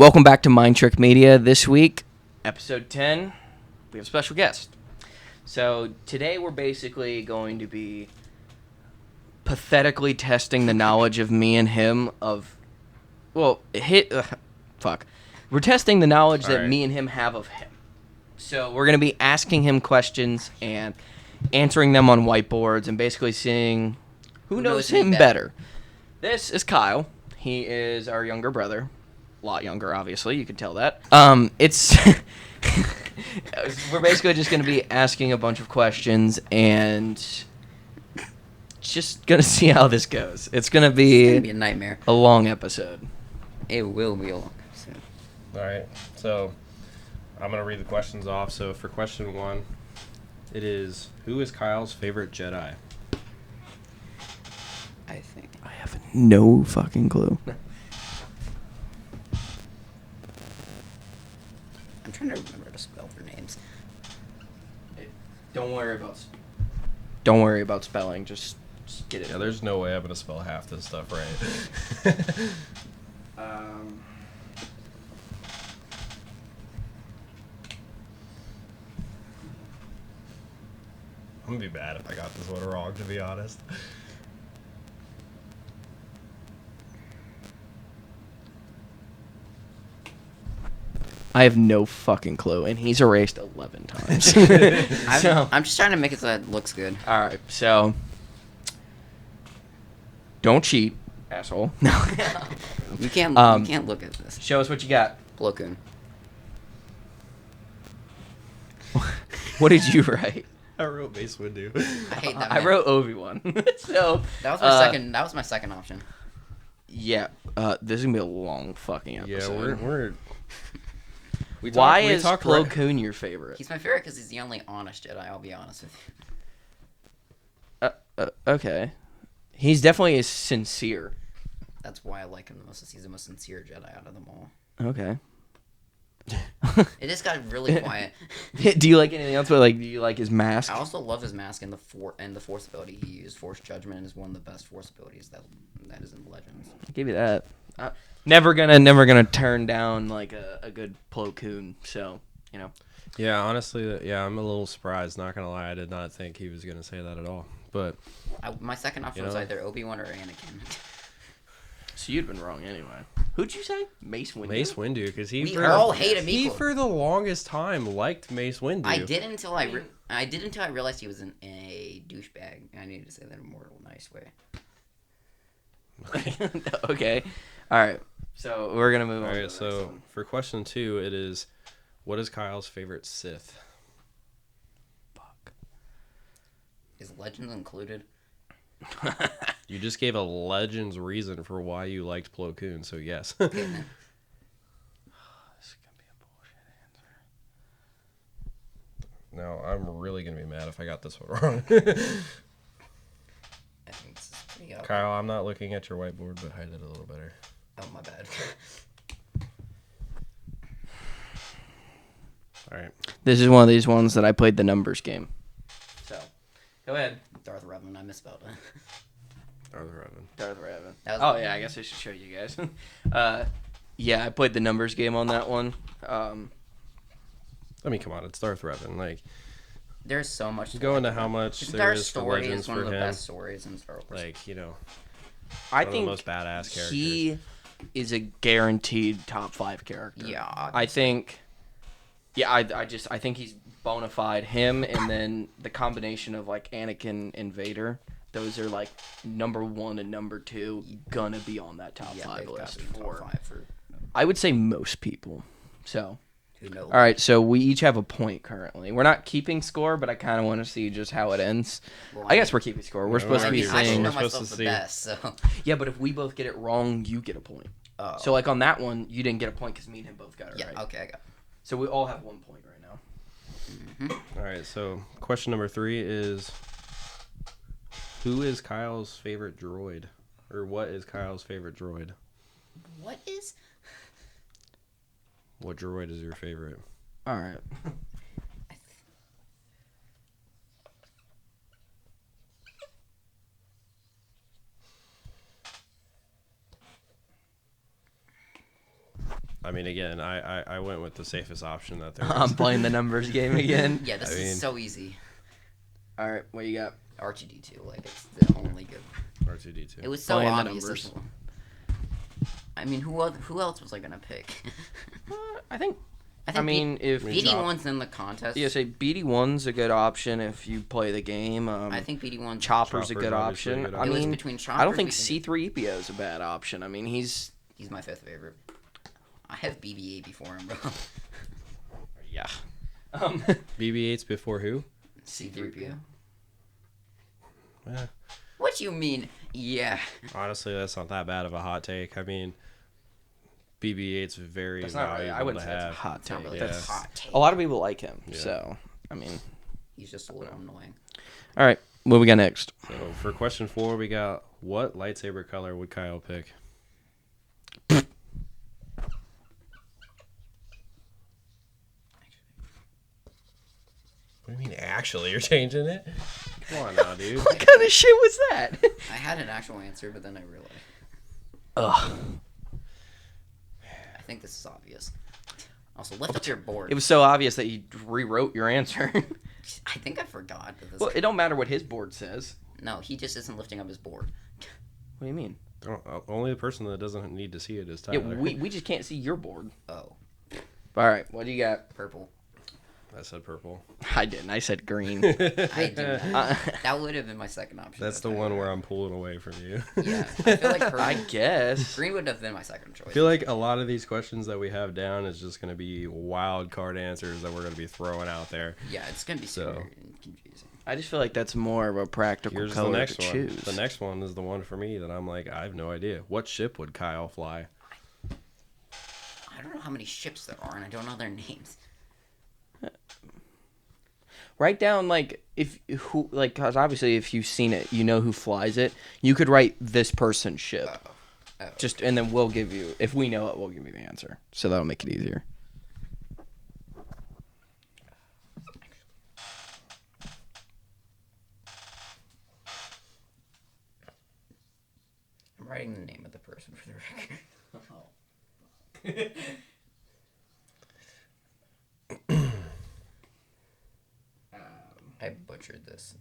Welcome back to Mind Trick Media. This week, episode 10, we have a special guest. So today we're basically going to be pathetically testing the knowledge of me and him of, We're testing the knowledge that me and him have of him. So we're going to be asking him questions and answering them on whiteboards and basically seeing who knows him better. This is Kyle. He is our younger brother. A lot younger, obviously. You can tell that. We're basically just going to be asking a bunch of questions and just going to see how this goes. It's going to be a nightmare. A long episode. It will be a long episode. All right. So I'm going to read the questions off. So for question 1, it is, who is Kyle's favorite Jedi? I think. I have no fucking clue. I'm trying to remember to spell their names. Don't worry about spelling. Just get it. Yeah, there's no way I'm going to spell half this stuff right. I'm going to be mad if I got this one wrong, to be honest. I have no fucking clue, and he's erased 11 times. I'm just trying to make it so that it looks good. All right, so don't cheat, asshole. No. You can't look at this. Show us what you got. Plo Koon. What did you write? I wrote Mace Windu. I hate that. I wrote Obi-Wan. So that was my second. That was my second option. Yeah, this is gonna be a long fucking episode. Yeah, Why is Plo Koon your favorite? He's my favorite because he's the only honest Jedi. I'll be honest with you. Okay. He's definitely sincere. That's why I like him the most. He's the most sincere Jedi out of them all. Okay. It just got really quiet. Do you like anything else? But do you like his mask? I also love his mask and the Force ability he used. Force Judgment is one of the best Force abilities that is in Legends. I'll give you that. Never gonna turn down a good Plo Koon. So Yeah, honestly, I'm a little surprised. Not gonna lie, I did not think he was gonna say that at all. But my second option was either Obi-Wan or Anakin. So you'd been wrong anyway. Who'd you say? Mace Windu. Mace Windu, because we all hate him. He for the longest time liked Mace Windu. I did until I realized he was a douchebag. I needed to say that in a more nice way. Okay. All right. So we're gonna move on. All right. So for question 2, it is, what is Kyle's favorite Sith? Fuck. Is Legends included? You just gave a Legends reason for why you liked Plo Koon, so yes. Okay, then. This is gonna be a bullshit answer. Now I'm really gonna be mad if I got this one wrong. I think this is pretty obvious. Kyle, I'm not looking at your whiteboard, but hide it a little better. Oh, my bad. All right. This is one of these ones that I played the numbers game. So, go ahead. Darth Revan, I misspelled it. Darth Revan. Oh, yeah, I guess I should show you guys. Yeah, I played the numbers game on that one. I mean, come on, it's Darth Revan. There's so much. Go into how much there is for Legends Legends for him. One of the him. best stories in Star Wars. I one think of the most badass characters. he is a guaranteed top 5 character. Yeah, I think. Yeah, I think he's bona fide. Him and then the combination of Anakin and Vader. Those are number 1 and number 2 gonna be on that top 5 list for I would say most people. So who knows? All right, so we each have a point currently. We're not keeping score, but I kind of want to see just how it ends. Well, I guess we're keeping score. We're supposed to be I saying. know myself the best, so. Yeah, but if we both get it wrong, you get a point. Oh. So on that one, you didn't get a point because me and him both got it right. Yeah. Okay, I got it. So we all have 1 point right now. Mm-hmm. All right, so question number 3 is, who is Kyle's favorite droid? Or what is Kyle's favorite droid? What is? What droid is your favorite? All right. I mean, again, I went with the safest option that there I'm is. playing the numbers game again. Yeah, this I mean- is so easy. All right, what you got? R2D2, like it's the only good. R2D2. It was so Playing the obvious. numbers. As well. I mean, who else was I gonna pick? I think. I I mean, if BD1's in the contest. yeah, say BD1's a good option if you play the game. I think BD1. Chopper's a Chopper's good obviously a option. good I option. It was mean, between I don't Chopper, think BD C3PO is a bad option. I mean, he's He's my fifth favorite. I have BB-8 before him, bro. yeah. BB-8's before who? C3PO. Eh, What you mean? Yeah. honestly, that's not that bad of a hot take. I mean, BB-8's very That's not really, valuable I wouldn't to say it's a have. hot It's not take. really That's a hot take. a lot of people like him. Yeah. So, I mean, He's just a little annoying. all right, what we got next? So for question 4, we got what lightsaber color would Kyle pick? What do you mean? Actually, you're changing it? Come on now, dude. What kind of shit was that? I had an actual answer, but then I realized. Ugh. I think this is obvious. Also, lift up your board. It was so obvious that you rewrote your answer. I think I forgot. That this Well, it don't matter what his board says. No, he just isn't lifting up his board. What do you mean? Only the person that doesn't need to see it is Yeah, Tyler. we just can't see your board. Oh, All right, what do you got? purple. I said purple. I didn't. I said green. I do. Uh, That would have been my second option. That's the if I one were- where I'm pulling away from you. Yeah, I feel like purple. I guess. Green would have been my second choice. I feel like a lot of these questions that we have down is just going to be wild card answers that we're going to be throwing out there. Yeah, it's gonna be So- super confusing. I just feel like that's more of a practical Here's the color next to one. choose. The next one is the one for me that I'm like, I have no idea. What ship would Kyle fly? I don't know how many ships there are, and I don't know their names. Write down because obviously if you've seen it, you know who flies it. You could write this person's ship. Oh. And then we'll give you, if we know it, we'll give you the answer. So that'll make it easier. I'm writing the name of the person for the record. I butchered this.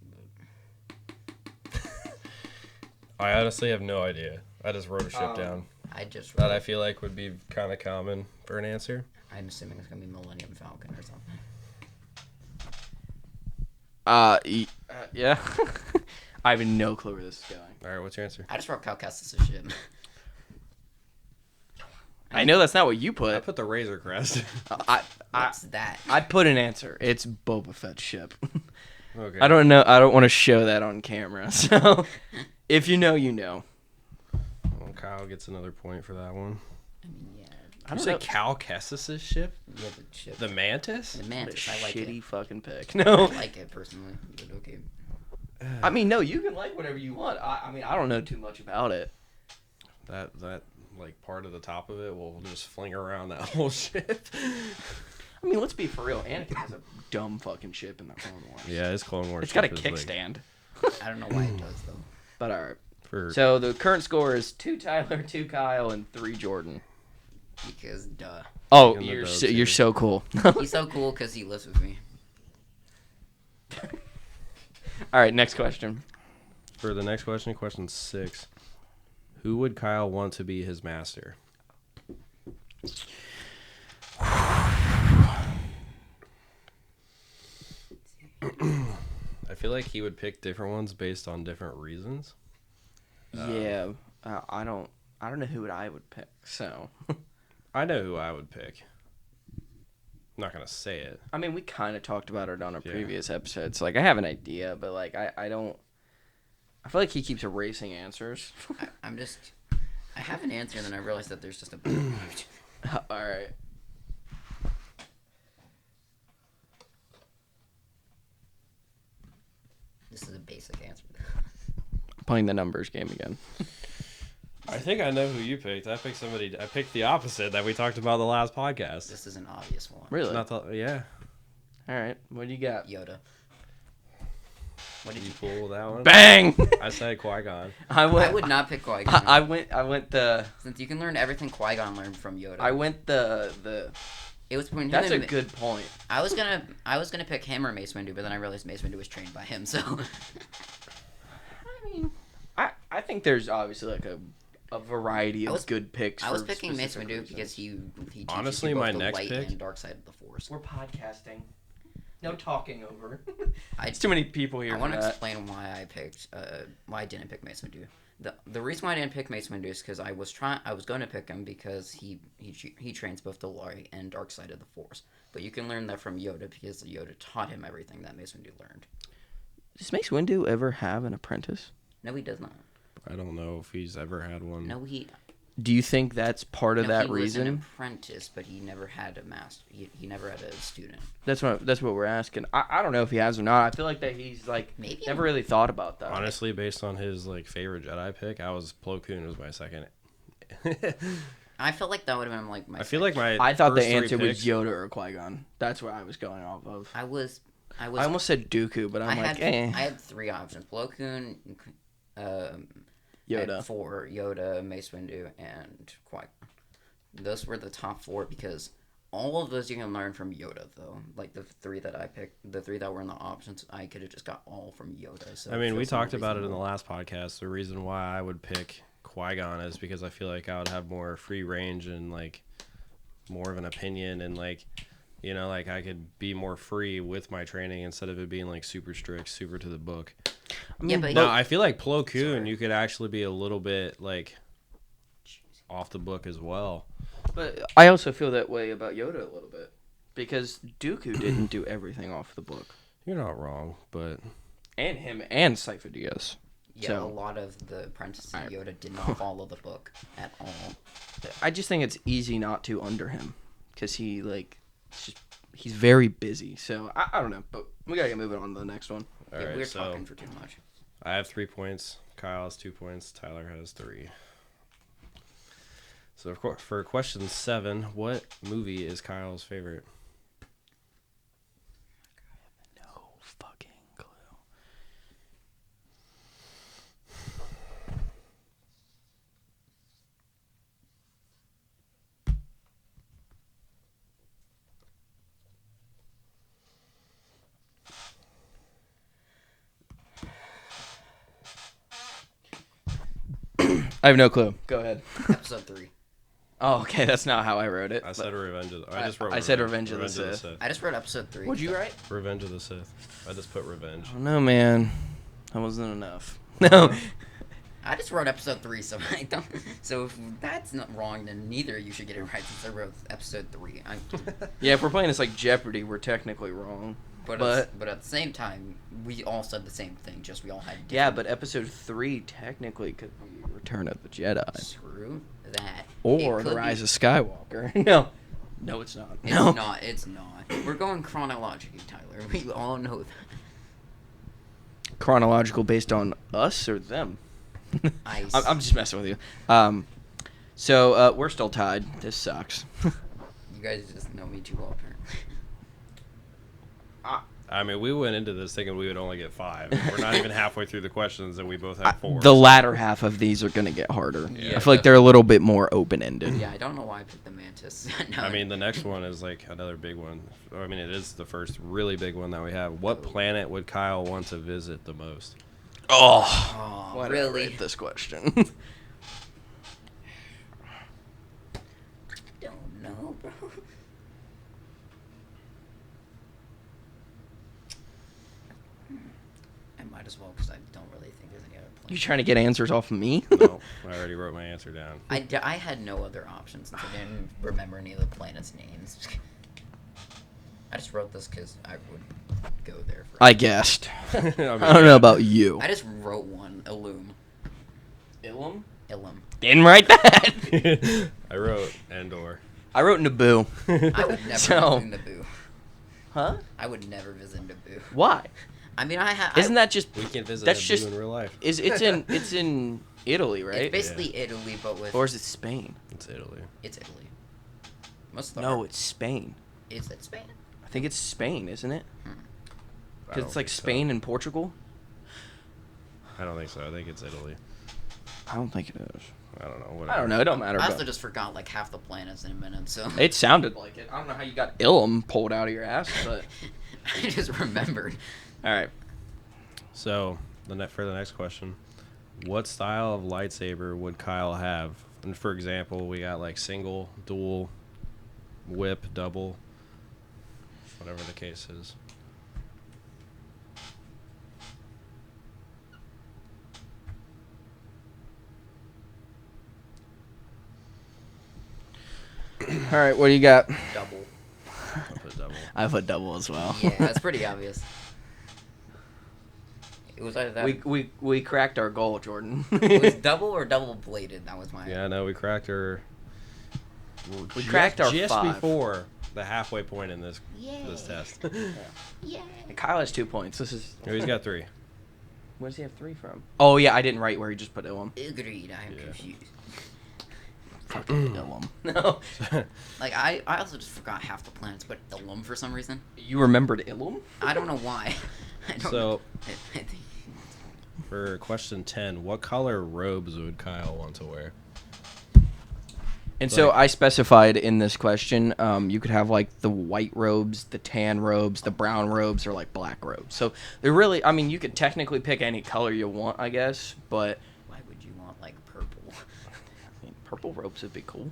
I honestly have no idea. I just wrote a ship down I just that I feel like would be kind of common for an answer. I'm assuming it's gonna be Millennium Falcon or something. Yeah. I have no clue where this is going. All right, what's your answer? I just wrote Cal Kestis' ship. I know that's not what you I put. put the Razor Crest. What's that? I put an answer. It's Boba Fett's ship. Okay. I don't know. I don't want to show that on camera. So, if you know, you know. Well, Kyle gets another point for that one. I mean, yeah. I You don't say know. Cal Kestis' ship? Yeah, the ship. The Mantis? The What a Mantis. I like shitty it. fucking pick. I No. like it personally, but okay. I mean, no. You can like whatever you want. I mean, I don't know too much about it. That like part of the top of it will just fling around that whole ship. I mean, let's be for real. Anakin has a dumb fucking ship in the Clone Wars. Yeah, his Clone Wars. It's got a ship is, like, kickstand. I don't know why it does though. But all right. For So the current score is 2 Tyler, 2 Kyle, and 3 Jordan. Because duh. Oh, Taking the you're dub, so, too. you're so cool. He's so cool because he lives with me. All right, next question. For the next question, question 6. Who would Kyle want to be his master? I feel like he would pick different ones based on different reasons. Yeah, I don't know who I would pick. So, I know who I would pick. I'm not gonna say it. I mean, we kind of talked about it on a Yeah. previous episode. So, like, I have an idea, but like, I don't. I feel like he keeps erasing answers. I have an answer and then I realized that there's just a better All right. This is a basic answer. Playing the numbers game again. I think I know who you picked. I picked the opposite that we talked about the last podcast. This is an obvious one. Really? Yeah. All right. What do you got? Yoda. What did You you? pull that one? Bang! I said Qui-Gon. I I would not pick Qui-Gon. I went the. Since you can learn everything Qui-Gon learned from Yoda. I went the. It was between him That's a and good point. I was gonna pick him or Mace Windu, but then I realized Mace Windu was trained by him, so. I mean, I think there's obviously like a variety of good picks. I was for picking Mace specific Windu reasons. because he teaches Honestly, you both my the next light pick- and dark side of the Force. We're podcasting. No talking over. I- It's too many people here. I want to for that. explain why I didn't pick Mace Windu. The reason why I didn't pick Mace Windu is because I was going to pick him because he trains both the light and dark side of the Force. But you can learn that from Yoda because Yoda taught him everything that Mace Windu learned. Does Mace Windu ever have an apprentice? No, he does not. I don't know if he's ever had one. No, he. Do you think that's part of No, that he was an reason? apprentice, but he never had a master. He never had a student. That's what we're asking. I don't know if he has or not. I feel like that he's like Maybe never really thought about that. Honestly, based on his like favorite Jedi pick, Plo Koon was my second. I felt like that would have been like my. I feel like my. I thought the first three answer was picks- Yoda or Qui-Gon. That's what I was going off of. I was. I almost said Dooku, but I'm like, eh. I had three options: Plo Koon, Yoda. for Yoda, Mace Windu, and Qui. Those were the top four because all of those you can learn from Yoda, though. Like the three that I picked, the three that were in the options, I could have just got all from Yoda. So I mean, we feels more talked about it in the reasonable. last podcast. The reason why I would pick Qui-Gon is because I feel like I would have more free range and like more of an opinion and like, you know, like I could be more free with my training instead of it being like super strict, super to the book. Yeah, but No, I feel like Plo Koon, Sorry. you could actually be a little bit like off the book as well. But I also feel that way about Yoda a little bit because Dooku didn't do everything off the book, You're not wrong, but and him and Sci-Fi Diaz. yeah, So- a lot of the apprentices of Yoda did not follow the book at all. I just think it's easy not to under him because he like he's very busy. So I don't know, but we gotta get moving on to the next one. all Yeah, right. we're So talking for too much. I have 3 points. Kyle has 2 points. Tyler has 3. So of course, for question 7, what movie is Kyle's favorite? No fucking clue. I have no clue. Go ahead. Episode 3. Oh, okay. That's not how I wrote it. I said Revenge of the... I just wrote I said Revenge of the Sith. I just wrote episode 3. What'd you write? Revenge of the Sith. I just put Revenge. Oh no, man. That wasn't enough. No. I just wrote episode 3, so I don't. So if that's not wrong, then neither of you should get it right since I wrote episode 3. Yeah, if we're playing this like Jeopardy, we're technically wrong. But at the same time, we all said the same thing. Just we all had. Yeah, different- but episode 3 technically could be Return of the Jedi. Screw that. Or It The could Rise be- of Skywalker. No. No, it's not. It's No. not. It's not. We're going chronologically, Tyler. We all know that. Chronological based on us or them? I I'm just messing with you. So we're still tied. This sucks. You guys just know me too well, apparently. I mean, we went into this thinking we would only get 5. We're not even halfway through the questions, and we both have 4. The latter half of these are going to get harder. Yeah, I feel like they're a little bit more open-ended. Yeah, I don't know why I picked the Mantis. No, I mean, the next one is like another big one. I mean, it is the first really big one that we have. What planet would Kyle want to visit the most? Oh, Oh, why did I really? write this question? Don't know, bro. I might as well, because I don't really think there's any other You planet. trying to get answers off of me? No, I already wrote my answer down. I had no other options since I didn't remember any of the planets' names. I just wrote this because I would go there for. I guessed. I mean, I don't know about you. I just wrote one. Illum. Ilum? Illum. Didn't write that. I wrote Endor. I wrote Naboo. I would never So- visit Naboo. Huh? I would never visit Naboo. Why? I mean, Isn't that just? We can visit That's Naboo just- in real life. It's in Italy, right? It's basically Italy, but with. Or is it Spain? It's Italy. It's Italy. Most of the No, it's Spain. Is it Spain? I think it's Spain, isn't it? I Because don't it's like think so. Spain and Portugal. I don't think so. I think it's Italy. I don't think it is. I don't know. Whatever. I don't know. It don't matter. I but also just forgot like half the planets in a minute, so it sounded like it. I don't know how you got Ilum pulled out of your ass, but I just remembered. all right. So for the next question, what style of lightsaber would Kyle have? And for example, we got like single, dual, whip, double, whatever the case is. All right. What do you got? Double. I'll put double. I put double as well. Yeah, that's pretty obvious. It was either that. We cracked our goal, Jordan. It was double or double bladed. That was my. Yeah, no, we cracked our. We cracked our just 5. before the halfway point in this Yay. this test. Yeah. And Kyle has 2 points. This is. No, he's got 3. Where does he have 3 from? Oh yeah, I didn't write where he just put Ilum. Agreed. I am Yeah. confused. Fucking Ilum. No. Like I also just forgot half the planets, but Ilum for some reason. You remembered Ilum? I don't know why. I don't So- I think For question 10, what color robes would Kyle want to wear? And so I specified in this question, you could have like the white robes, the tan robes, the brown robes, or like black robes. So they're really, I mean, you could technically pick any color you want, I guess, but why would you want like purple? I mean, purple robes would be cool.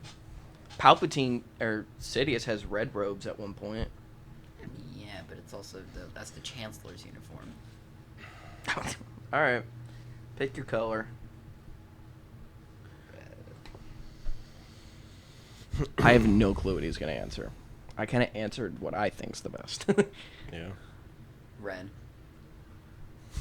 Palpatine or Sidious has red robes at one point. I mean, yeah, but it's also that's the Chancellor's uniform. All right, pick your color. I have no clue what he's gonna answer. I kind of answered what I think's the best. Yeah, Red.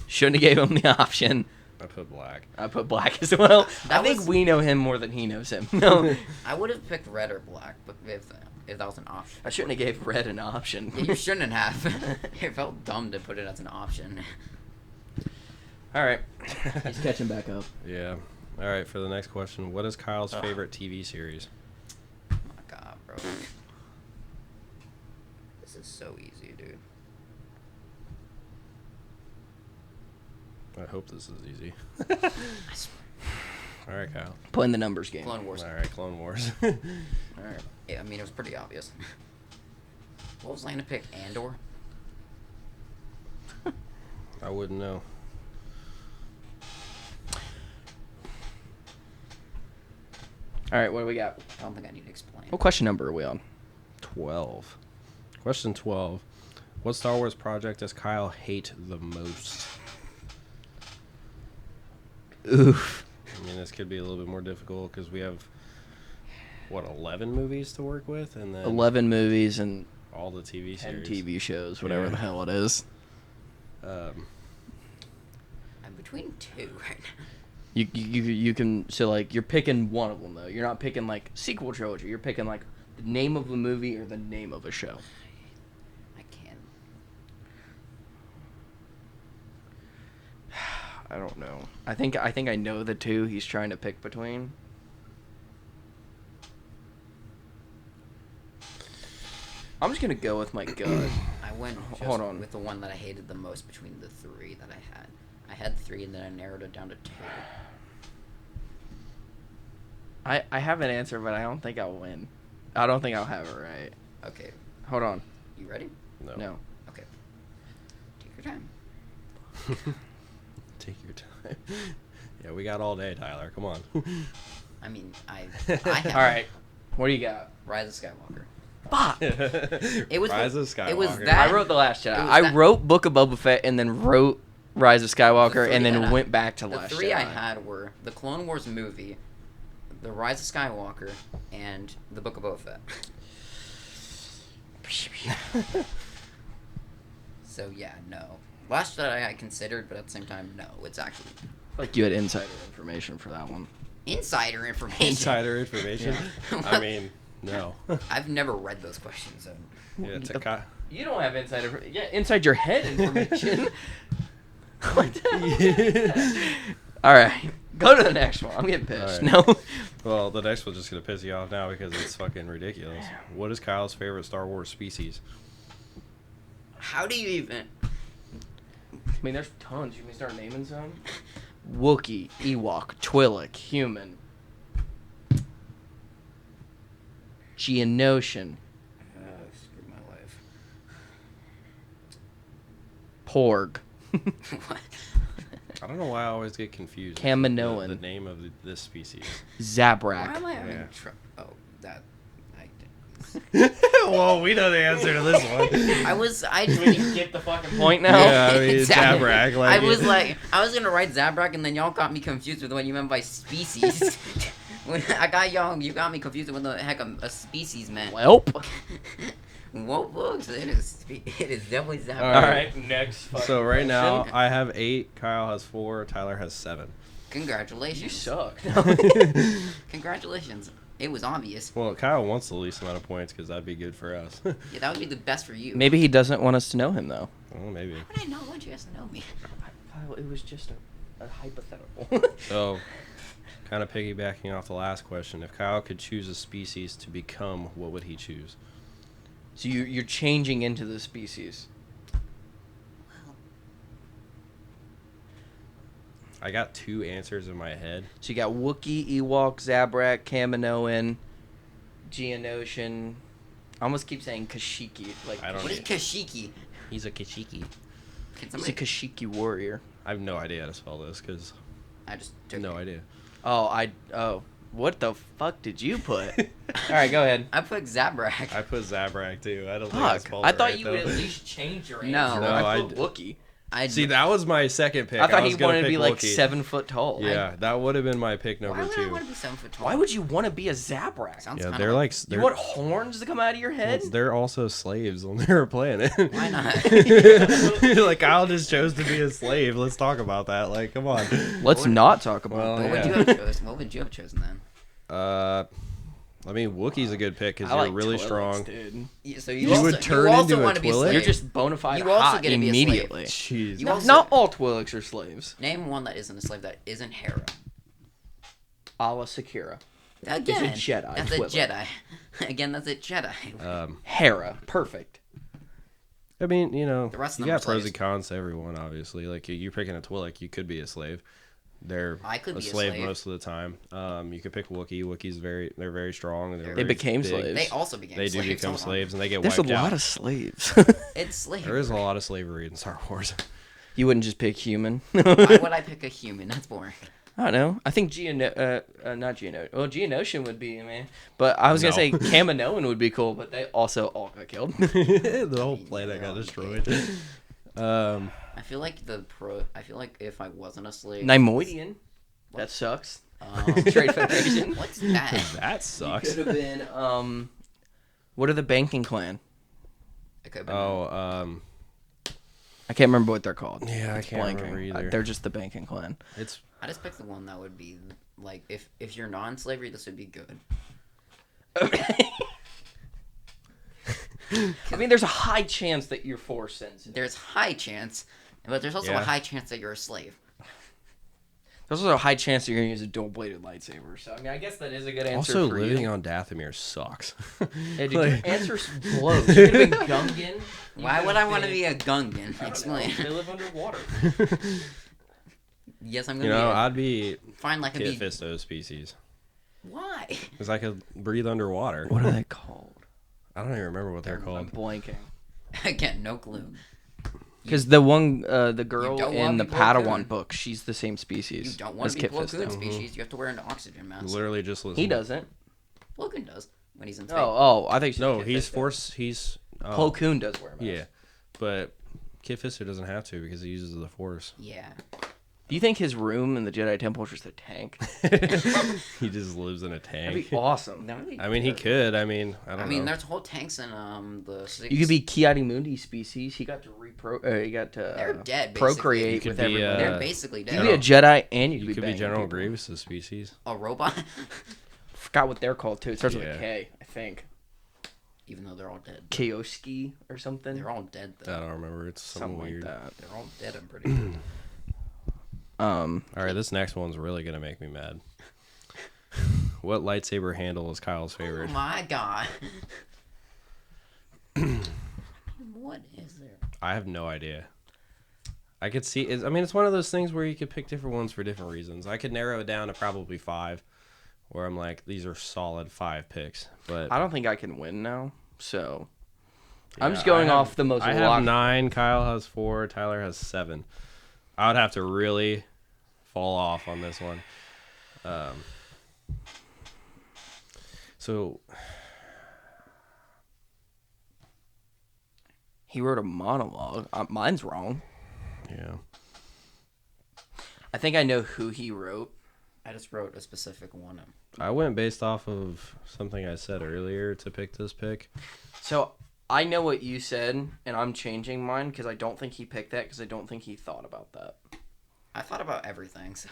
Shouldn't have gave him the option. I put black. I put black as well. That I think was- we know him more than he knows him. No, I would have picked red or black, but if that was an option. I shouldn't have gave red an option. Yeah, you shouldn't have. It felt dumb to put it as an option. All right, he's catching back up. Yeah. All right, for the next question, what is Kyle's favorite TV series? Oh my god, bro. This is so easy, dude. I hope this is easy. I swear. All right, Kyle. Playing the numbers game. Clone Wars. All right, Clone Wars. All right. Yeah, I mean, it was pretty obvious. What was I gonna pick? Andor? I wouldn't know. All right, what do we got? I don't think I need to explain. What question number are we on? 12. Question 12. What Star Wars project does Kyle hate the most? Oof. I mean, this could be a little bit more difficult because we have, what, 11 movies to work with? And then 11 movies and all the TV 10 series. TV shows, whatever Yeah. the hell it is. I'm between two right now. You can, so like you're picking one of them though. You're not picking like sequel trilogy. You're picking like the name of a movie or the name of a show. I can't. I don't know. I think I know the two he's trying to pick between. I'm just gonna go with my gut. I went just Hold on. with the one that I hated the most between the three that I had. I had three and then I narrowed it down to two. I have an answer, but I don't think I'll win. I don't think I'll have it right. Okay, Hold on. you ready? No. Okay. Take your time. Take your time. Yeah, we got all day, Tyler. Come on. I mean, I have All right. What do you got? Rise of Skywalker. Fuck. It was Rise the- of Skywalker. it was that- I wrote The Last Jedi. it was I that- wrote Book of Boba Fett and then wrote Rise of Skywalker The three and then that I- went back to The Last three Jedi. I had were the Clone Wars movie, the Rise of Skywalker, and the Book of Boba Fett. So yeah, no. Last Jedi I considered, but at the same time, no. It's actually Like you had insider information for that one. insider information. Insider information? Yeah. I mean, no. I've never read those questions. So. Yeah, it's a Ky- You don't have insider. Yeah, inside your head information. What the- All right, go to the next one. I'm getting pissed. All No. Well, the next one's just going to piss you off now because it's fucking ridiculous. What is Kyle's favorite Star Wars species? How do you even? I mean, there's tons. You can start naming some. Wookiee, Ewok, Twi'lek, human. Geonosian, Screw my life. Porg, What? I don't know why I always get confused. with Kaminoan. The name of this species. Why Zabrak. am I having Yeah. Oh, that. I Well, we know the answer to this one. I You get the fucking point now? Yeah, I mean, Exactly. Zabrak. I was gonna write Zabrak, and then y'all got me confused with what you meant by species. When I got y'all, you got me confused with what the heck a species meant. Welp. Whoa, books! It is definitely Zabrak. All All right, next. So right now, question. I have 8, Kyle has 4, Tyler has 7. Congratulations. You suck. Congratulations. It was obvious. Well, Kyle wants the least amount of points because that'd be good for us. Yeah, that would be the best for you. Maybe he doesn't want us to know him though. Well, maybe. How would I not want you guys to know me? It was just a hypothetical. So, kind of piggybacking off the last question, if Kyle could choose a species to become, what would he choose? So you're changing into the species. I got 2 answers in my head. So you got Wookiee, Ewok, Zabrak, Kaminoan, Geonosian. I almost keep saying Kashyyyk. Like I don't What is know. Kashyyyk? He's a Kashiki. Can he's somebody? a Kashyyyk warrior. I have no idea how to spell this because I just took no it. idea. Oh, what the fuck did you put? All right, go ahead. I put Zabrak. I put Zabrak too. I don't think I Fuck. spelled I it thought right, you though. would at least change your answer. No. No, I I put d- Wookiee. See, that was my second pick. I thought was he gonna wanted to pick be like Wookiee. 7 foot tall. Yeah, that would have been my pick Why number would I 2. want to be 7 foot tall? Why would you want to be a Zabrak? Sounds Yeah, kinda they're like You they're, want horns to come out of your head? they're also slaves on their planet. Why not? Like Kyle just chose to be a slave. Let's talk about that. Like, come on. Let's not talk about Well, that. What would yeah. you have chosen? What would you have chosen then? I mean, Wookiee's a good pick because I you're like really Twi'leks, strong. Dude. So You also, would turn you also into a want to be a Twi'lek? slave. You're just bona fide You also hot get to be a slave. immediately. Jeez. You also- Not all Twi'leks are slaves. Name one that isn't a slave that isn't Hera. A la Sakura. Again, It's a Jedi. That's a Twi'lek. Jedi. Again, that's a Jedi. Hera. Perfect. I mean, you know, The rest of you them are got pros slaves. and cons to everyone, obviously. Like, you're picking a Twi'lek, you could be a slave. They're I could a be a slave slave. most of the time. You could pick Wookiee. Wookiees they're very strong. And they're They very became big. slaves. They also became They do slaves. become Hold on. slaves, and they get There's a wiped lot out. of slaves. It's slavery. There is a lot of slavery in Star Wars. You wouldn't just pick human. Why would I pick a human? That's boring. I don't know. I think not Geonosian. Well, Geonosian would be, man. But I was No. gonna say Kaminoan would be cool, but they also all got killed. The whole planet got destroyed. I feel like I feel like if I wasn't a slave. Neimoidian. That sucks. Trade Federation. What's that? That sucks. Could have been what are the banking clan? It could've been- Oh, I can't remember what they're called. yeah, I It's can't blanking. remember either. They're just the banking clan. It's I just picked the one that would be like if you're non-slavery, this would be good. Okay. I mean, there's a high chance that you're force sensitive. There's high chance, but there's also Yeah. a high chance that you're a slave. There's also a high chance that you're gonna use a dual-bladed lightsaber. So I mean, I guess that is a good answer also for living you. on Dathomir sucks. Hey, dude, Like- your answer blows. You could have been Gungan. Why would I want to be a Gungan? Explain. They live underwater. Yes, I'm You gonna know, be I'd be fine. Like a Kit be. Fisto species Why? because I could breathe underwater. What are they called? I don't even remember what they're I'm called. blanking. Again, no clue. Because the one, the girl don't in wanna the be Plo Koon. Padawan book, she's the same species. You don't want as to be Kit Plo Fisto. Koon species. You have to wear an oxygen mask. Literally just listen. He doesn't. Plo Koon does when he's in space. Oh, I think you said No, Kit he's Fisto. forced. He's Plo Koon does wear a mask. yeah, but Kit Fisto doesn't have to because he uses the Force. Yeah. Do you think his room in the Jedi Temple is just a tank? He just lives in a That'd tank. be awesome. That would be I mean, he good. could. I mean, I don't I mean, know. there's whole tanks in the. Six, You could be Ki-Adi-Mundi species. He got to he got to They're dead, basically. procreate You could with be, everyone. They're basically you dead. could be a Jedi and you You could could be banging General people. Grievous' species. A robot. Forgot what they're called too. It starts with Yeah. a K, I think. Even though they're all dead. Kioski or something. They're all dead I though. don't remember. It's something Something weird. like that. They're all dead. I'm pretty sure. All right, this next one's really gonna make me mad. What lightsaber handle is Kyle's Oh favorite? my god. What is there? I have no idea. I could see. I mean, it's one of those things where you could pick different ones for different reasons. I could narrow it down to probably 5, where I'm like, these are solid 5 picks. But I don't think I can win now, so yeah, I'm just going off the most. I have 9. Kyle has 4. Tyler has 7. I would have to really fall off on this one. So He wrote a monologue. Mine's wrong. yeah, I think I know who he wrote. I just wrote a specific one. I went based off of something I said earlier to pick this pick. So I know what you said, and I'm changing mine because I don't think he picked that because I don't think he thought about that. I thought about everything. So.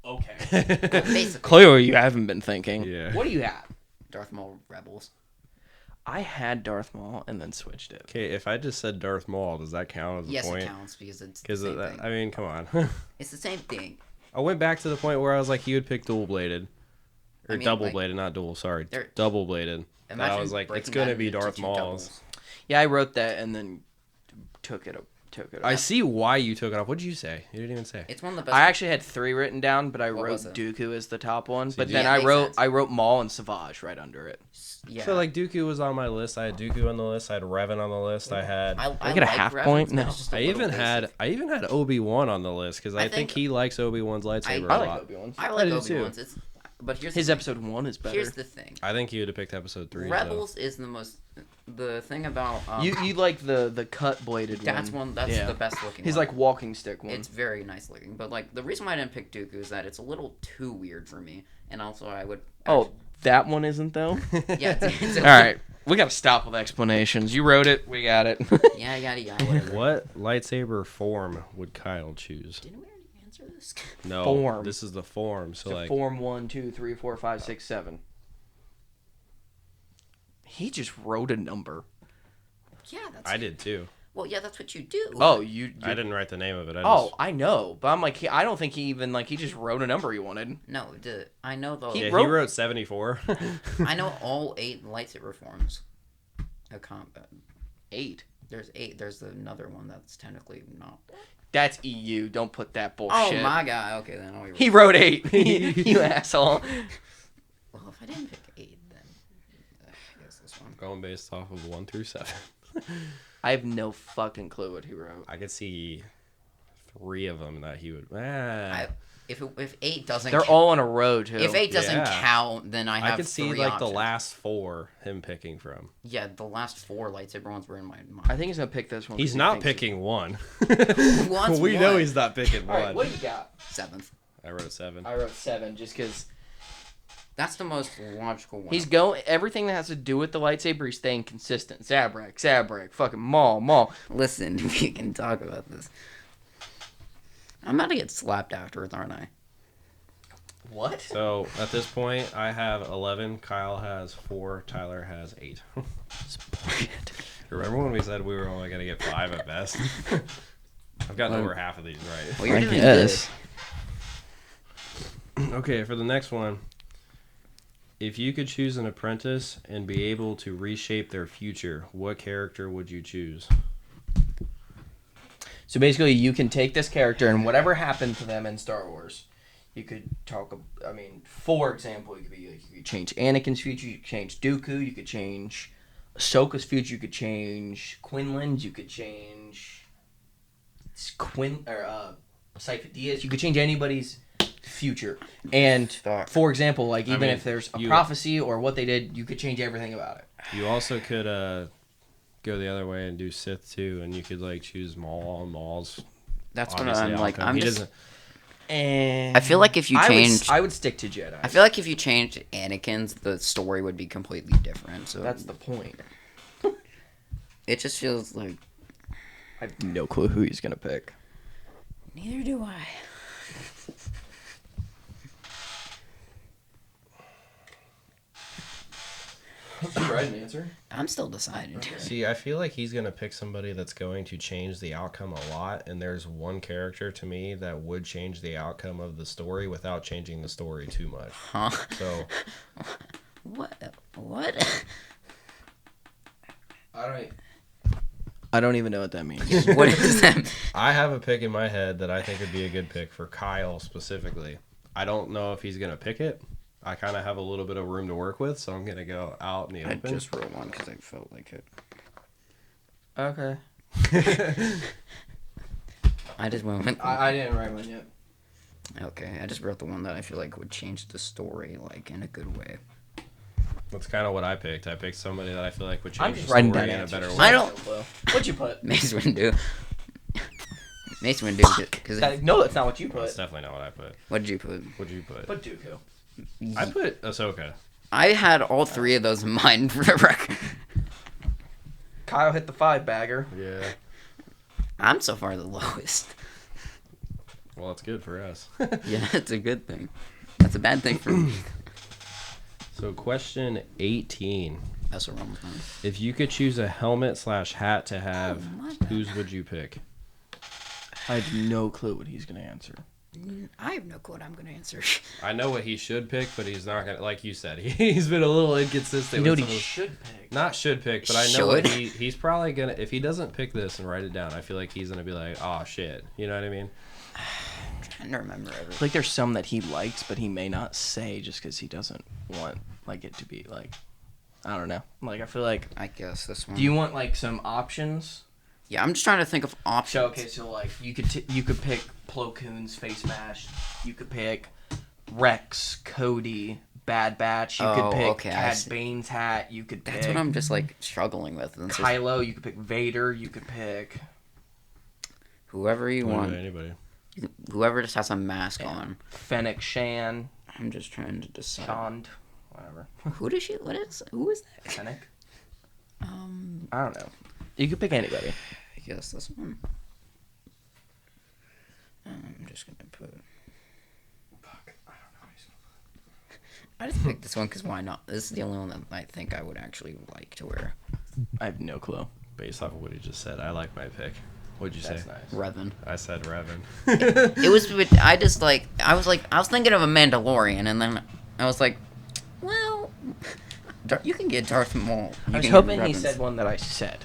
Okay. Basically, Clearly, you haven't been thinking. Yeah. What do you have? Darth Maul Rebels. I had Darth Maul and then switched it. Okay, if I just said Darth Maul, does that count as a Yes, point? it counts because it's the Because same thing. I mean, come on. It's the same thing. I went back to the point where I was like, he would pick dual bladed, or I mean, double like, bladed, not dual. Sorry, they're- double bladed. And I Imagine was like, it's breaking gonna that be into Darth 2 Maul's. doubles. Yeah, I wrote that and then took it. I see why you took it off. What did you say? You didn't even say. It's one of the best. I actually had 3 written down, but I What wrote was it? Dooku as the top one. But See, then yeah, I makes wrote sense. I wrote Maul and Savage right under it. Yeah. So like Dooku was on my list. I had Dooku on the list. I had Revan on the list. I had. I get a half point? No. I even had Obi-Wan on the list because I think think- he likes Obi-Wan's lightsaber I a like lot. Obi-Wan's. I I like do Obi-Wan's. too. It's, but here's His the thing. episode 1 is better. Here's the thing. I think he would have picked episode 3. Rebels is the most. The thing about You like the cut bladed one. that's one. That's Yeah. the best looking. His one. like walking stick one. It's very nice looking, but like the reason why I didn't pick Dooku is that it's a little too weird for me, and also I would. Oh, that one isn't though. Yeah. It's All right, we gotta stop with explanations. You wrote it, we got it. Yeah, yada yada. Whatever. What lightsaber form would Kyle choose? Didn't we already answer this? No, Form. this is the form. So So like, form 1, 2, 3, 4, 5, 6, 7. He just wrote a number. Yeah, that's. I did too. Well, yeah, that's what you do. Oh, you. I didn't write the name of it. Oh, I know, but I'm like, I don't think he even like he just wrote a number he wanted. No, I know the. Yeah, he wrote- wrote 74. I know all 8 lightsaber forms. A combat. 8. There's 8. There's another one that's technically not. That's EU. Don't put that Oh bullshit. my god. Okay, then I'll be He wrote 8. You asshole. Well, if I didn't pick 8, then I guess this one. Going based off of 1 through 7. I have no fucking clue what he wrote. I could see 3 of them that he would. If 8 doesn't. They're all on a row too. If 8 doesn't Yeah. count, then I have. I could see 3 like options. the last 4 him picking from. Yeah, the last 4 lightsaber ones were in my mind. I think he's gonna pick this one. 'cause He's he not thinks picking 1. What's we know one? he's not picking All right, 1. what do you got? 7th. I wrote 7. I wrote 7 just because That's the most logical one. he's going. Everything that has to do with the lightsaber, he's staying consistent. Zabrak, fucking Maul. Listen, we can talk about this. I'm about to get slapped afterwards, aren't I? What? So at this point, I have 11. Kyle has 4. Tyler has 8. Remember when we said we were only gonna get 5 at best? I've gotten over half of these right. Well, you're doing good. Okay, for the next one, if you could choose an apprentice and be able to reshape their future, what character would you choose? So basically, you can take this character and whatever happened to them in Star Wars, you could talk. I mean, for example, you could change Anakin's future. You could change Dooku. You could change Ahsoka's future. You could change Quinlan's. You could change Sci-Fi Diaz. You could change anybody's future. And for example, like even if there's a prophecy or what they did, you could change everything about it. You also could go the other way and do Sith too, and you could like choose Maul. Maul's That's what obviously I'm like. outcome. I'm He just. doesn't- And I feel like if you change, I would stick to Jedi. I feel like if you changed Anakin's, the story would be completely different. So that's the point. it just feels like. I have no clue who he's gonna pick. Neither do I. Did you write an answer? I'm still deciding. See, I feel like he's going to pick somebody that's going to change the outcome a lot, and there's one character to me that would change the outcome of the story without changing the story too much. Huh? So, What? What? All right. I don't even know what that means. What is that? I have a pick in my head that I think would be a good pick for Kyle specifically. I don't know if he's gonna pick it. I kind of have a little bit of room to work with, so I'm gonna go out in the I open. just wrote one because I felt like it. Okay. I just went with... I didn't write one yet. Okay, I just wrote the one that I feel like would change the story, like, in a good way. That's kind of what I picked. I picked somebody that I feel like would I'm change just the writing story down in a answers. better way. I don't- What'd you put? Mace Windu. Mace Windu, because... No, that's not what you That's put. definitely not what I put. What did you put? What'd you put? Put Dooku. I put Ahsoka. I had all three of those in mind for the record. Kyle hit the 5-bagger. Yeah. I'm so far the lowest. Well, it's good for us. Yeah, it's a good thing. That's a bad thing for me. So, question 18. That's what wrong with mine. If you could choose a helmet/hat to have, Oh, my bad. whose would you pick? I have no clue what he's gonna answer. I have no clue what I'm going to answer. I know what he should pick, but he's not gonna. Like you said, he's been a little inconsistent. You know with what he some of should pick? Not should pick, but I know what Should? he's probably gonna. If he doesn't pick this and write it down, I feel like he's gonna be like, "Oh shit," you know what I mean? I'm trying to remember everything. Like there's some that he likes, but he may not say just because he doesn't want like it to be like, I don't know. Like I feel like. I guess this one. Do you want like some options? Yeah, I'm just trying to think of options. So like you could pick Plo Koon's face mask. You could pick Rex, Cody, Bad Batch. You Oh, could pick okay, I Cad see. Bane's hat. You could pick That's what I'm just like struggling with. And it's just Kylo. You could pick Vader. You could pick whoever you want. Anybody? Whoever just has a mask on. Fennec Shan, I'm just trying to decide. Shand, whatever. Who does she? Who is that? Fennec. I don't know. You could pick anybody. I guess this one. I'm just gonna put. Fuck, I don't know. I just picked this one because why not? This is the only one that I think I would actually like to wear. I have no clue. Based off of what he just said, I like my pick. What'd you That's say? nice. Revan. I said Revan. It was. I just like. I was thinking of a Mandalorian, and then I was like, well, you can get Darth Maul. I was hoping he said one that I said.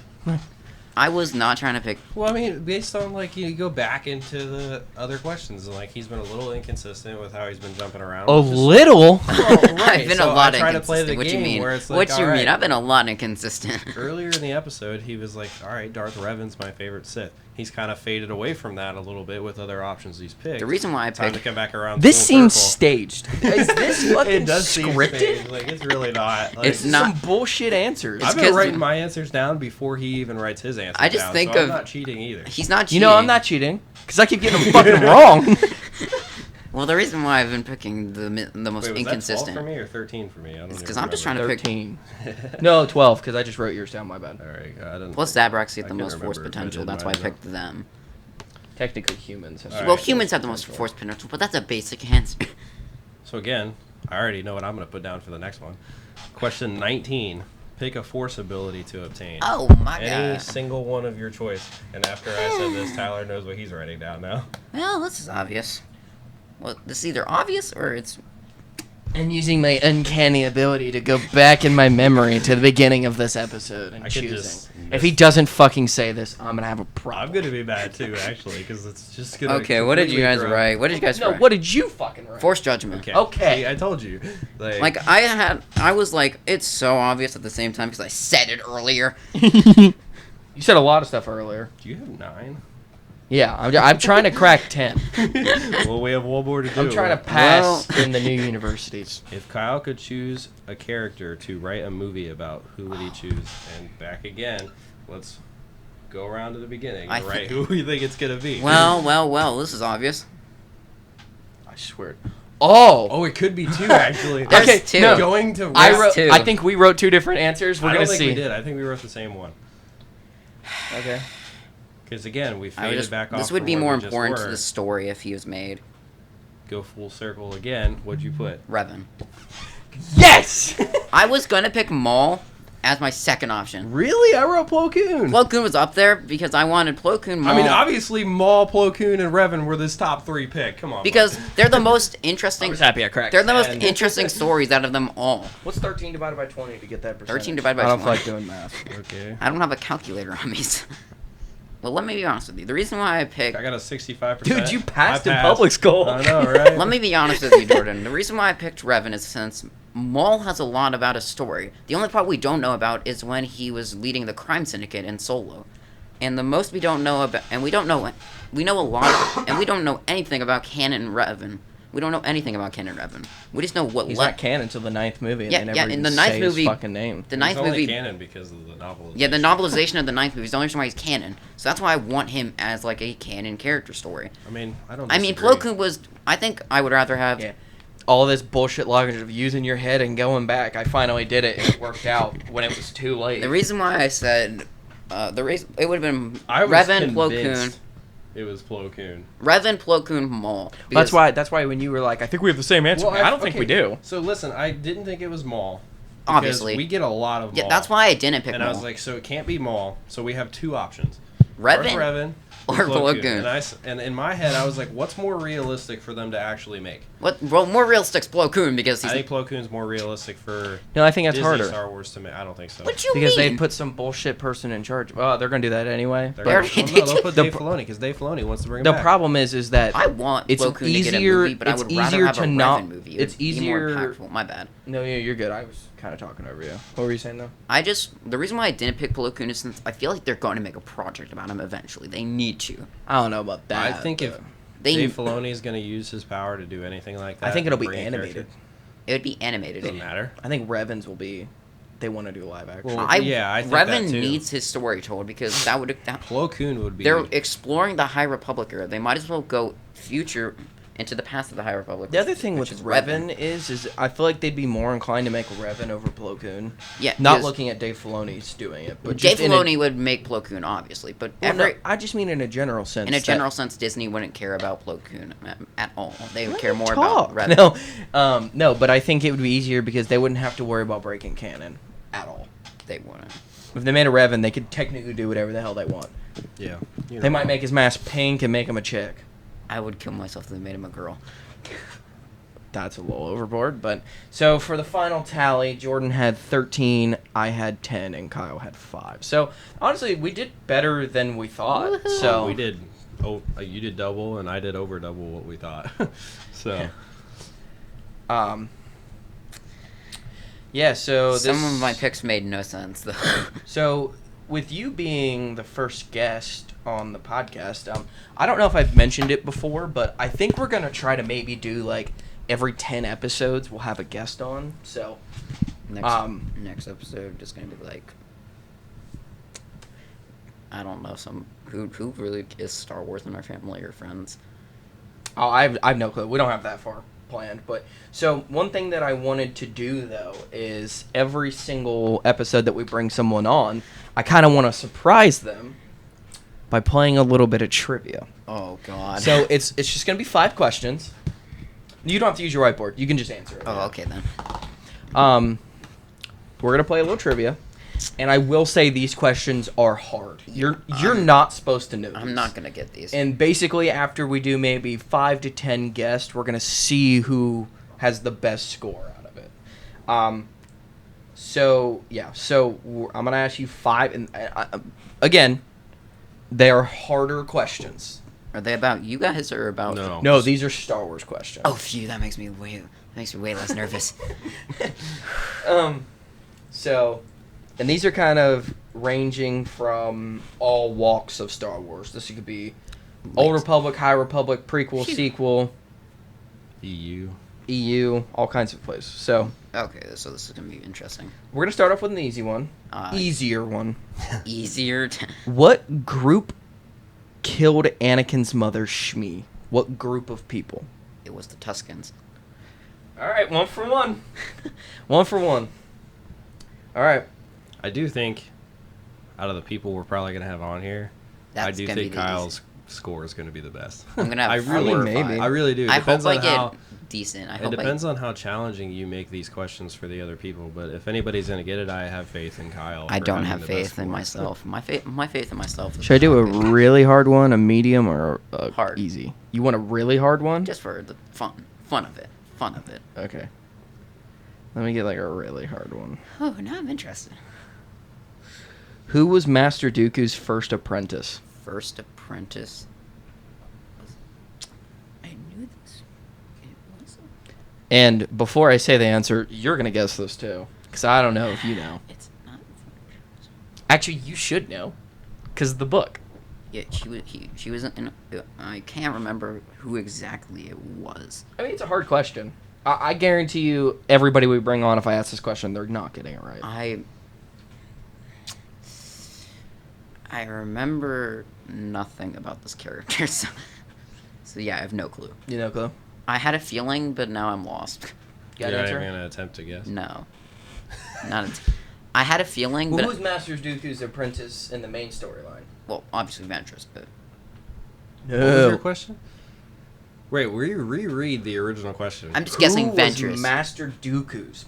I was not trying to pick. Well, I mean, based on like you go back into the other questions, and like he's been a little inconsistent with how he's been jumping around. A which is- little. Well, right, I've been so a lot I try to play the inconsistent. What you game mean? where it's like, What you all mean? right. I've been a lot inconsistent. Earlier in the episode, he was like, "All right, Darth Revan's my favorite Sith." He's kind of faded away from that a little bit with other options he's picked. The reason why I Time to picked come back around. This full seems circle. staged. Is this fucking It does seem scripted? staged. Like it's really not. Like, It's not- Some bullshit answers. I've been 'cause- writing my answers down before he even writes his answers I just down, think so of- I'm not cheating either. he's not You cheating. know I'm not cheating because I keep getting them fucking wrong. Well, the reason why I've been picking the most Wait, was that 12 inconsistent for me or 13 for me? I don't is even because I'm just trying remember. to pick. 13. No, 12 because I just wrote yours down. My bad. All right, I didn't. Plus, Zabraks I get the can't most force remember if I potential. did That's why I mine, picked them. Technically, humans. Have All Well, right, humans force have the most potential. force potential, but that's a basic answer. So again, I already know what I'm going to put down for the next one. Question 19. Pick a force ability to obtain. Oh my Any god. single one of your choice. And after I said this, Tyler knows what he's writing down now. Well, this is obvious. Well, this is either obvious or it's. And using my uncanny ability to go back in my memory to the beginning of this episode and I could choosing. just If he doesn't fucking say this, I'm gonna have a problem. I'm going to be mad too, actually, because it's just going to. Okay, what did you guys write? What did you guys No, write? what did you fucking write? Force judgment. Okay. Okay. See, I told you. Like I was like, it's so obvious at the same time because I said it earlier. You said a lot of stuff earlier. Do you have 9? Yeah, I'm trying to crack 10. Well, we have one more to do. I'm trying to pass in the new universities. If Kyle could choose a character to write a movie about, who would he choose? And back again, let's go around to the beginning I and write thi- who we think it's going to be. Well, this is obvious. I swear. Oh. Oh, it could be 2, actually. There's Okay, two. no. Going to I write- wrote. two. I think we wrote 2 different answers. We're I gonna don't think see. we did. I think we wrote the same one. Okay. Because again, we I would faded just, back off. this would from be where more we just important to were. the story if he was made. Go full circle again. What'd you put? Revan. Yes. I was gonna pick Maul as my second option. Really? I wrote Plo Koon. Plo Koon was up there because I wanted Plo Koon, Maul. I mean, obviously, Maul, Plo Koon, and Revan were this top 3 pick. Come on. because they're the most interesting. happy I cracked. They're the most 10. interesting stories out of them all. What's 13 divided by 20 to get that percentage? 13 divided by I don't 20. feel like doing math. Okay. I don't have a calculator on me. Well, let me be honest with you. The reason why I picked... I got a 65%. Dude, you passed I in public school. I know, right? Let me be honest with you, Jordan. The reason why I picked Revan is since Maul has a lot about his story. The only part we don't know about is when he was leading the crime syndicate in Solo. And the most we don't know about... And we know a lot... And we don't know anything about canon Revan. We don't know anything about canon Revan. We just know what... He's not canon until the 9th movie. And Yeah, they never yeah, even in the say 9th his movie... fucking name. The 9th He's only movie... canon because of the novelization. Yeah, the novelization of the 9th movie is the only reason why he's canon. So that's why I want him as, like, a canon character story. I mean, I don't I mean, disagree. Plo Koon was... I think I would rather have... Yeah. All this bullshit logic of using your head and going back. I finally did it, and it worked out when it was too late. The reason why I said... the reason... It would have been I was Revan, Plo Koon... convinced it was Plo Koon. Revan, Plo Koon, Maul. That's why when you were like, I think we have the same answer. Well, I don't think we do. So listen, I didn't think it was Maul. Obviously. We get a lot of Maul. Yeah, that's why I didn't pick And Maul. I was like, so it can't be Maul. So we have two options. Revan or Plo Koon. And in my head, I was like, what's more realistic for them to actually make? Well, more realistic's Plo Koon because he's... I think Plo Koon's more realistic for No, I think that's Disney harder. Star Wars to make. I don't think so. What you Because mean? they put some bullshit person in charge. Oh, they're gonna do that anyway. They're They gonna, already well, no, did. they'll put The Dave pr- Filoni because Dave Filoni wants to bring him The back. problem is that I want it's Plo Koon to get a easier- movie, but I it's would rather easier have to a not- Revan movie. it's It'd be more easier- impactful. My bad. No, you're good. I was kind of talking over you. What were you saying though? The reason why I didn't pick Plo Koon is since I feel like they're going to make a project about him eventually. They need to. I don't know about that. I think if They Dave Filoni is going to use his power to do anything like that, I think it'll be bring a animated. character, It would be animated. Doesn't matter. I think Revan's will be. They want to do live action. Well, I think that Revan too. needs his story told because that would. Plo Koon would be. They're exploring the High Republic era. They might as well go future into the past of the High Republic. The other thing with which is Revan is I feel like they'd be more inclined to make Revan over Plo Koon. Yeah, Not because looking at Dave Filoni's doing it, but Dave just in Filoni would make Plo Koon, obviously, but Well, no, I just mean in a general sense. in a that- general sense, Disney wouldn't care about Plo Koon at all. They would Let care me more talk. about Revan. No, no, but I think it would be easier because they wouldn't have to worry about breaking canon at all. They wouldn't. If they made a Revan, they could technically do whatever the hell they want. Yeah. They might make his mask pink and make him a chick. I would kill myself if they made him a girl. That's a little overboard, but so for the final tally, Jordan had 13, I had 10, and Kyle had 5. So honestly, we did better than we thought. Woohoo. So we did. Oh, you did double, and I did over double what we thought. So. Yeah. So Some of my picks made no sense, though. So, with you being the first guest on the podcast, I don't know if I've mentioned it before, but I think we're gonna try to maybe do like every 10 episodes we'll have a guest on. So, Next episode is gonna be like, I don't know, who really is Star Wars in our family or friends. oh, I've no clue. We don't have that far planned, but so one thing that I wanted to do though is every single episode that we bring someone on, I kind of want to surprise them by playing a little bit of trivia. Oh God. So it's just gonna be 5 questions. You don't have to use your whiteboard. You can just answer it. Oh, okay then. We're gonna play a little trivia, and I will say these questions are hard. You're not supposed to know. I'm these. not gonna get these. And basically, after we do maybe 5 to 10 guests, we're gonna see who has the best score out of it. So yeah. So I'm gonna ask you 5, and again, they are harder questions. Are they about you guys or about? No. No, these are Star Wars questions. Oh, phew! That makes me way less nervous. So, and these are kind of ranging from all walks of Star Wars. This could be Old Republic, High Republic, prequel, Phew. sequel, EU. EU, all kinds of places. So, Okay, so this is gonna be interesting. we're going to start off with an easy one. Uh, Easier one. Easier. What group killed Anakin's mother, Shmi? What group of people? It was the Tuscans. All right, 1 for 1. 1 for 1. All right. I do think, out of the people we're probably going to have on here, I That's do gonna be think the Kyle's score is going to be the best. I'm gonna have I really, 4 or maybe. 5. I really do. It I hope depends I on get how. decent. I It hope depends on how challenging you make these questions for the other people. But if anybody's going to get it, I have faith in Kyle. I for don't having have the faith best in score. myself. My faith in myself. Is Should I do a not good. really hard one, a medium, or a Hard. easy? You want a really hard one? Just for the fun of it. Okay. Let me get like a really hard one. Oh, now I'm interested. Who was Master Dooku's first apprentice? first apprentice. I knew this. It wasn't. And before I say the answer, you're gonna guess this too, because I don't know if you know. It's not. Actually, you should know, because of the book. Yeah, she was in. I can't remember who exactly it was. I mean, it's a hard question. I guarantee you, everybody we bring on, if I ask this question, they're not getting it right. I remember nothing about this character, so yeah, I have no clue. You know, clue? I had a feeling, but now I'm lost. Got an You're not answer? even gonna attempt to guess. No, I had a feeling, Well, but who's Master Dooku's apprentice in the main storyline? well, obviously Ventress, but What was your question? Wait, reread the original question. I'm just guessing Who was Ventress. Master Dooku's.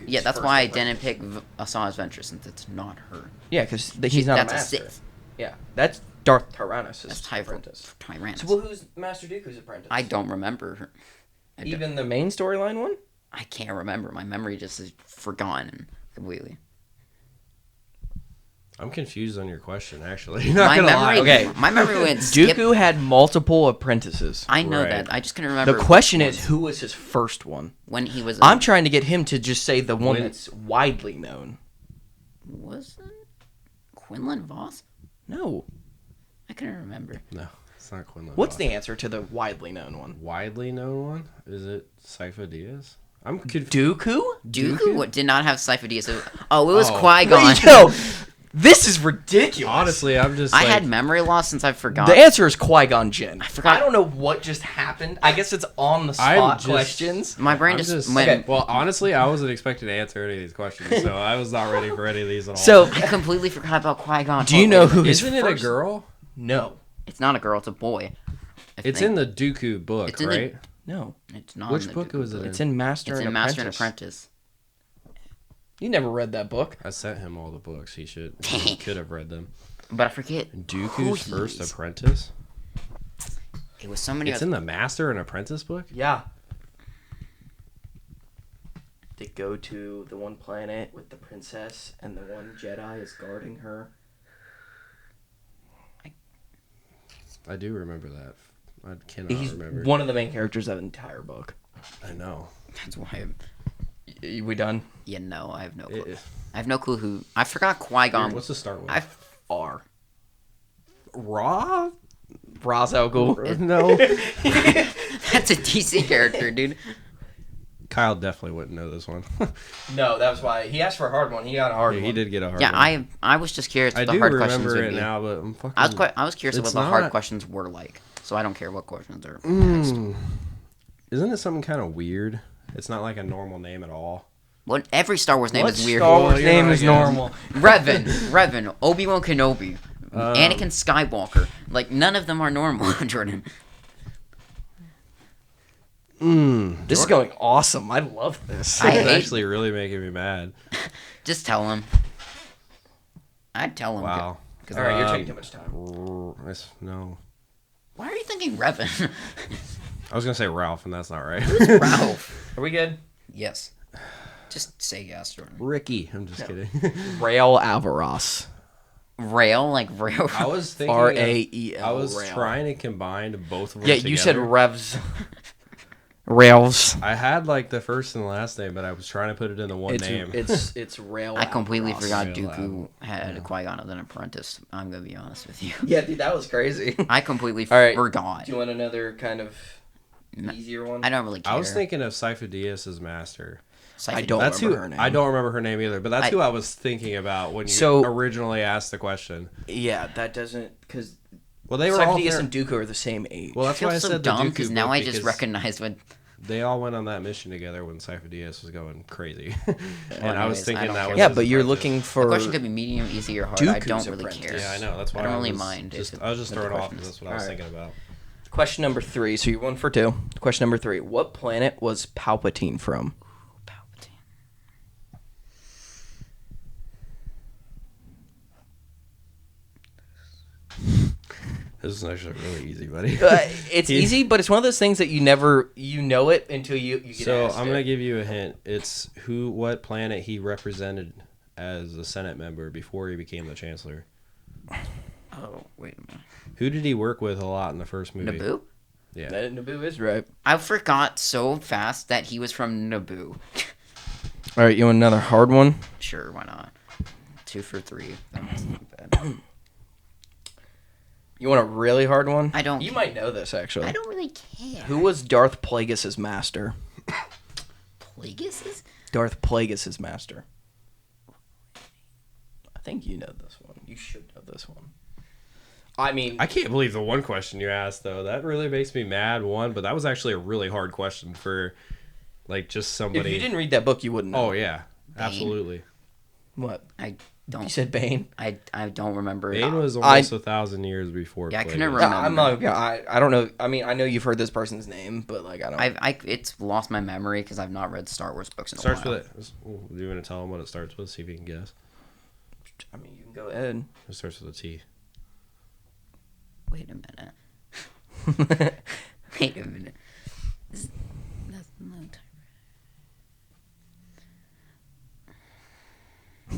Yeah, that's first why I apprentice? didn't pick Asajj Ventress, since it's not her. Yeah, because he's not That's a a master. Sith. Yeah, that's Darth Tyrannus' That's apprentice. Tyrannus. So, well, who's Master Dooku's apprentice? I don't remember her. Even the main storyline one? I can't remember. My memory just is forgotten completely. I'm confused on your question, actually. Not My gonna memory, lie. Okay. my memory went skip. Dooku had multiple apprentices. I know Right. that. I just couldn't remember. The question is, who was his first one? when he was. I'm trying to get him to just say the one When- that's widely known. Was it Quinlan Voss? No. I couldn't remember. No, it's not Quinlan. What's Voss. the answer to the widely known one? widely known one? Is it Sci-Fi Diaz? I'm confused. Dooku? Dooku did not have Sci-Fi Diaz. Oh, it was Oh. Qui-Gon. Yo, this is ridiculous. Honestly, I'm just. I like, had memory loss since I forgot. The answer is Qui-Gon Jinn. I forgot- don't know what just happened. I guess it's on the I'm spot just- questions. My brain I'm just, just- went. Okay. Well, honestly, I wasn't expecting to answer any of these questions, so I was not ready for any of these at all. So, I completely forgot about Qui-Gon. do you know who his isn't it a first- girl? No. It's not a girl. It's a boy. I It's think. in the Dooku book, It's in the- right? No. It's not. Which in the book Dooku was it book. in? It's in Master It's and in Apprentice. Master and Apprentice. You never read that book. I sent him all the books. He could have read them. But I forget. who Dooku's he first is. apprentice. It was somebody. It's in the Master and Apprentice book. Yeah. They go to the one planet with the princess, and the one Jedi is guarding her. I do remember that. I cannot He's remember. one of the main characters of the entire book. I know. That's why. We done? Yeah, no, I have no clue. It- I have no clue who. I forgot Qui-Gon. What's the start with? I R. Raw? Ra's al Ghul. No. That's a DC character, dude. Kyle definitely wouldn't know this one. No, that was why he asked for a hard one. He got a hard Yeah, one. he did get a hard Yeah, one. I was just curious I what the do hard questions remember would it be. now, but I'm fucking. I was curious It's what the hard not- questions were like, so I don't care what questions are. Isn't it something kind of weird? It's not like a normal name at all. What every Star Wars name What is weird. Star Wars Well, you name know, I is guess. normal? Revan, Obi-Wan Kenobi, Anakin Skywalker. Like none of them are normal, Jordan. This is going awesome. I love this. I It's hate- actually really making me mad. Just tell him. I'd tell him. Wow. Because All right, you're taking too much time. No. why are you thinking Revan? I was gonna say Ralph, and that's not right. Ralph. Are we good? Yes. Just say yes, Jordan. Ricky. I'm just kidding. Rael Alvaras. Rail, like rail. I was thinking. R-A-E-L. I was Rael. trying to combine both of them. Yeah, you said together. Revs. Rails. I had like the first and last name, but I was trying to put it into one name. It's Rail. I completely Alvaras. forgot Rail Dooku had Qui-Gon as an apprentice. I'm gonna be honest with you. Yeah, dude, that was crazy. I completely All right. forgot. Do you want another kind of easier one? I don't really care. I was thinking of Sci-Fi Diaz's master. Sci-Fi I don't That's remember who. her name. I don't remember her name either, but that's I- who I was thinking about when you So- originally asked the question. Yeah, that doesn't because Well, they were all Cyphidius there. and Dooku are the same age. Well, I that's feel why I so said dumb the because Dooku now book, I just because recognize what. they all went on that mission together when Sci-Fi Diaz was going crazy, and I anyways, was I thinking don't that care. was yeah, his but you're apprentice. looking The for question could be medium, easy, or hard. I Dooku's don't really apprentice. care. Yeah, I know. That's why I don't really was mind Just, if I was just what the throwing off. question is. That's what I was Alright. thinking about. question number 3. So you're 1 for 2. Question number 3. What planet was Palpatine from? Palpatine. This is actually really easy, buddy. It's easy, but it's one of those things that you know it until you get So asked I'm it. gonna give you a hint. It's what planet he represented as a Senate member before he became the Chancellor. Oh, wait a minute. Who did he work with a lot in the first movie? Naboo? Yeah. Naboo is right. I forgot so fast that he was from Naboo. All right, you want another hard one? Sure, why not? 2 for 3. That's not bad. You want a really hard one? I don't. You might know this actually. I don't really care. Who was Darth Plagueis' master? Plagueis? Darth Plagueis' master. I think you know this one. You should know this one. I mean, I can't believe the one question you asked though. That really makes me mad. But that was actually a really hard question for, like, just somebody. if you didn't read that book, you wouldn't know. Oh yeah, Bane? absolutely. What? I don't. You said Bane? I don't remember. Bane was almost 1,000 years before. Yeah, I couldn't Plagueis. remember. I'm not. I don't know. I mean, I know you've heard this person's name, but like I don't. It's lost my memory because I've not read Star Wars books in a Starts while. with it. Do you want to tell him what it starts with? See if you can guess. I mean, you can go ahead. It starts with a T. Wait a minute. Wait a minute. That's no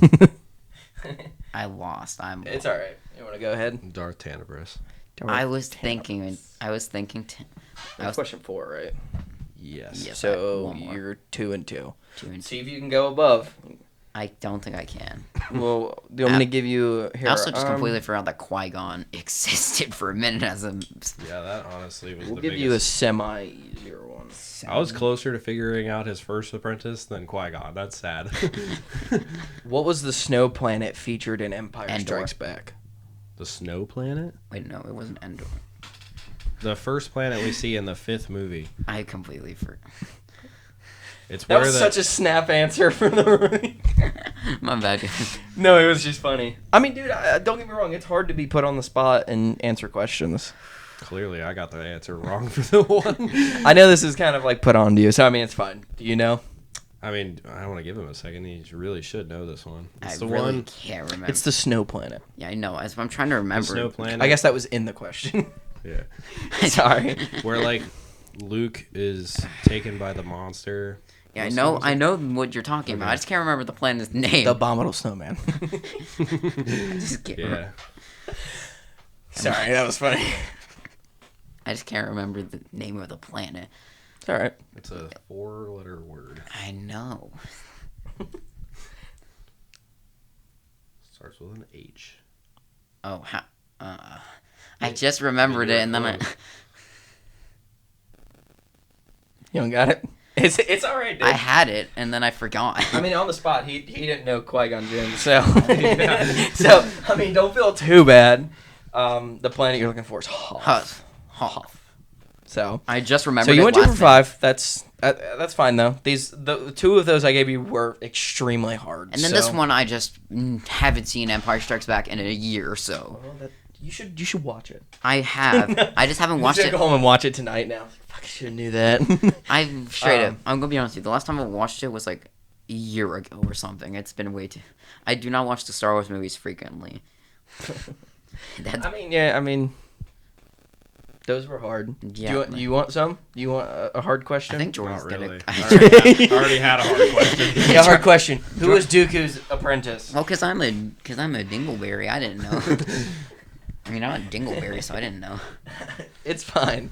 time. I lost. It's all right. You want to go ahead? Darth Tanabris. I was thinking. That's question 4, right? Yes. Yes. So one more. you're 2 and 2. 2 and 2. See if you can go above. I don't think I can. Well, I'm gonna give you. Here, I also just completely forgot that Qui-Gon existed for a minute as a. Yeah, that honestly was We'll the give biggest. you a semi-easier one. I was closer to figuring out his first apprentice than Qui-Gon. That's sad. What was the snow planet featured in Empire Endor. Strikes Back? The snow planet? Wait, no, it wasn't Endor. The first planet we see in the 5th movie. I completely forgot. It's That where was such a snap answer for the. My bad. No, it was just funny. I mean, dude, don't get me wrong. It's hard to be put on the spot and answer questions. Clearly, I got the answer wrong for the one. I know this is kind of like put on to you, so I mean, it's fine. Do you know? I mean, I don't want to give him a second. He really should know this one. It's I the really one. can't remember. It's the snow planet. Yeah, I know. As I'm trying to remember. The snow planet. I guess that was in the question. Yeah. Sorry. Where, like, Luke is taken by the monster. Yeah, I know what you're talking about. I just can't remember the planet's name. The Abominable Snowman. I just can't Yeah. Sorry, that was funny. I just can't remember the name of the planet. It's all right. It's a 4-letter word. I know. Starts with an H. Oh, I just remembered it, and then I. You don't got it? It's all right, dude. I had it, and then I forgot. I mean, on the spot, he didn't know Qui-Gon Jinn, so so I mean, don't feel too bad. The planet you're looking for is Hoth. Hoth. So I just remembered. so you it went 2 for last 5. That's fine though. The 2 of those I gave you were extremely hard. And then this one, I just haven't seen Empire Strikes Back in a year or so. Well, you should watch it. I have. I just haven't watched You should it. go home and watch it tonight now. Fuck, I should have knew that. I'm straight up. I'm gonna be honest with you. The last time I watched it was like a year ago or something. It's been way too. I do not watch the Star Wars movies frequently. I mean, those were hard. Yeah. Do you want some? Do you want a hard question? I think Jordan's Not really. gonna. I already had a hard question. Yeah, hard question. Who was Dooku's apprentice? Well, cause I'm a dingleberry. I didn't know. I mean, I'm a dingleberry, so I didn't know. It's fine.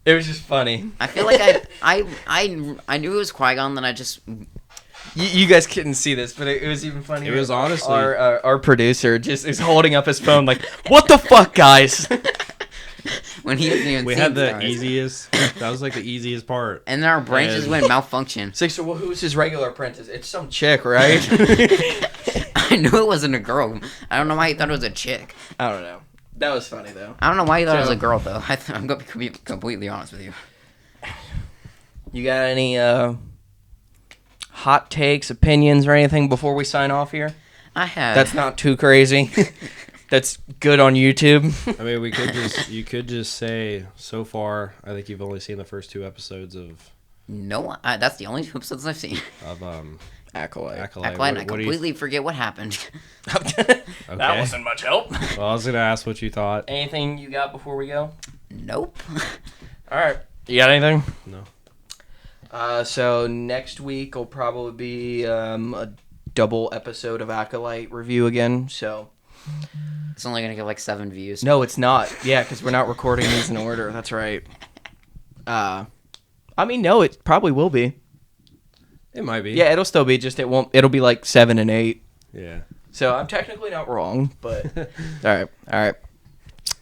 It was just funny. I feel like I knew it was Qui-Gon, then I just. You guys couldn't see this, but it was even funny. It was honestly- our producer just is holding up his phone like, "What the fuck, guys?" When he hasn't even We seen had the stars. easiest. That was like the easiest part. And then our brain just And- went malfunction. Sixer, well, who's his regular apprentice? It's some chick, right? I knew it wasn't a girl. I don't know why he thought it was a chick. I don't know. That was funny though. I don't know why he thought it was So- a girl though. I'm gonna be completely honest with you. You got any hot takes, opinions, or anything before we sign off here? I have. That's not too crazy. That's good on YouTube. I mean, you could just say so far. I think you've only seen the first 2 episodes of No, that's the only 2 episodes I've seen. Acolyte. Acolyte. Acolyte, and I What do you- completely forget what happened. That Okay. wasn't much help. Well, I was gonna ask what you thought. Anything you got before we go? Nope. All right. You got anything? No. So next week will probably be a double episode of Acolyte review again. So It's only gonna get like 7 views. No, it's not. Yeah, because we're not recording these in order. That's right. I mean, no, it probably will be. It might be. Yeah, it'll still be. Just it won't. It'll be like 7 and 8. Yeah. So I'm technically not wrong, but all right.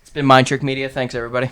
It's been Mind Trick Media. Thanks, everybody.